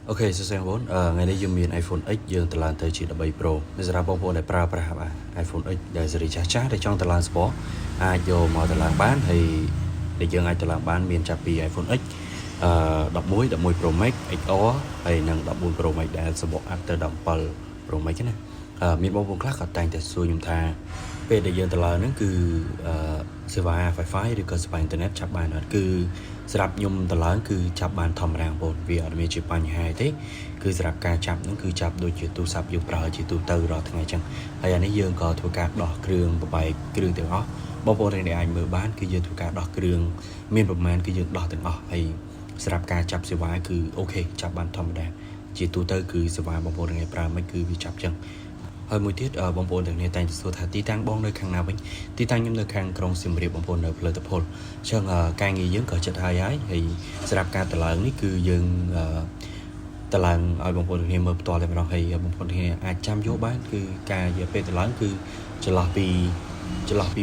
Ok, so xem vốn ngày nay dùng miền iPhone X dương từ lần tới chỉ là 7 Pro. Bây giờ bông bông này pra iPhone X để xử lý chát để trong từ lần sport. Vô mọi từ lần bán thì để dương ai từ lần bán miền chạp vì iPhone X đập mũi Pro Max XO hay năng đập mũi Pro Max để support after đập Pro Max cái này. Miền bông bông khác ở tại xuôi nhung tha. Về để dương từ lần nó cứ server Wi-Fiឬក៏ server internet ចាប់បានគឺសម្រាប់ខ្ញុំតឡើងគឺចាប់បានធម្មតាបងវាអត់មានជាបញ្ហាទេគឺសម្រាប់ការចាប់ហ្នឹងគឺចាប់ដូចជាទូរស័ព្ទយើងប្រើជាទូទៅរាល់ថ្ងៃចឹងហើយអានេះយើងក៏ធ្វើការដោះគ្រឿងបបែកគ្រឿងទាំងអស់បងប្អូនទាំងនេះអាចមើលបានគឺយើងធ្វើការដោះគ្រឿងមានប្រមាណគឺយើងដោះទាំងអស់ហើយសម្រាប់ការចាប់សេវាគឺអូខេចាប់បានធម្មតាជាទូទៅគឺសេវាបងប្អូនទាំងនេះប្រើមិនគឺវាចាប់ចឹងហើយមួយទៀតបងប្អូនទាំងនេះតែងទៅសួរថាទីតាំងបងនៅខាងណាវិញទីតាំងខ្ញុំនៅខាងក្រុងសៀមរាបបងប្អូននៅផលិតផលចឹងការងារយើងក៏ចិត្តហើយសម្រាប់ការតឡើងនេះគឺយើងតឡើងឲ្យបងប្អូនទាំងនេះមើលផ្ទាល់តែម្ដងហើយបងប្អូនទាំងនេះអាចចាំយកបានគឺការរយៈពេលតឡើងគឺចន្លោះពី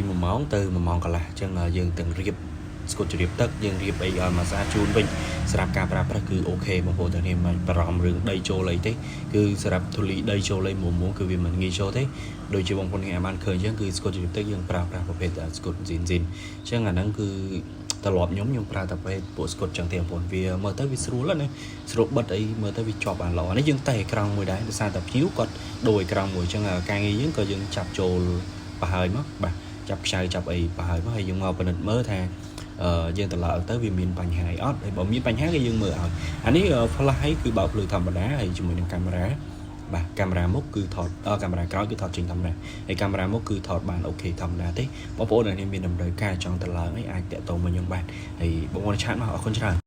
1ម៉ោងទៅ1ម៉ោងកន្លះចឹងយើងទាំងរៀបស្គត់ជ្រាបទឹកយើងរៀបអីឲ្យមកស្អាតជូនវិញសម្រាប់ការប្រើប្រាស់គឺអូខេបងប្អូនទាំងនេះមិនបារម្ភរឿងដីចូលអីទេគឺសម្រាប់ធូលីដីចូលអីមួគឺវាមិនងាយចូលទេដូចជាបងប្អូនទាំងបានឃើញចឹងគឺស្គត់ជ្រាបទឹកយើងប្រើប្រាស់ប្រភេទស្គត់ស៊ីនចឹងអាហ្នឹងគឺត្រឡប់ខ្ញុំប្រើតែប្រភេទពួកស្គត់ចឹងទេបងប្អូនវាមើលទៅវាស្រួលណាស្រួលបិទអីមើលទៅវាជាប់បានល្អនេះយើងតែអេក្រង់មួយដែរដោយសារតែភីវគាត់ដូរអេក្រង់មួយចឹងការងារយើងក៏យើងចាប់ចូលប្រហើយមកបាទចាប់ខ្ចៅចាប់អីប្រហើយមកហើយយើងមកពិនិត្យមើលថាយើងតឡើងទៅវាមានបញ្ហាអីអត់ហើយបើមានបញ្ហាគឺយើងមើលឲ្យអានេះ flash ហើយគឺបើកភ្លើងធម្មតាហើយជាមួយនឹងកាមេរ៉ាបាទកាមេរ៉ាមុខគឺថតកាមេរ៉ាក្រោយគឺថតចេញធម្មតាហើយកាមេរ៉ាមុខគឺថតបានអូខេធម្មតាទេបងប្អូនដែលមានតម្រូវការចង់តឡើងអីអាចតាក់ទងមកខ្ញុំបានហើយបងប្អូនឆាតមកអរគុណច្រើន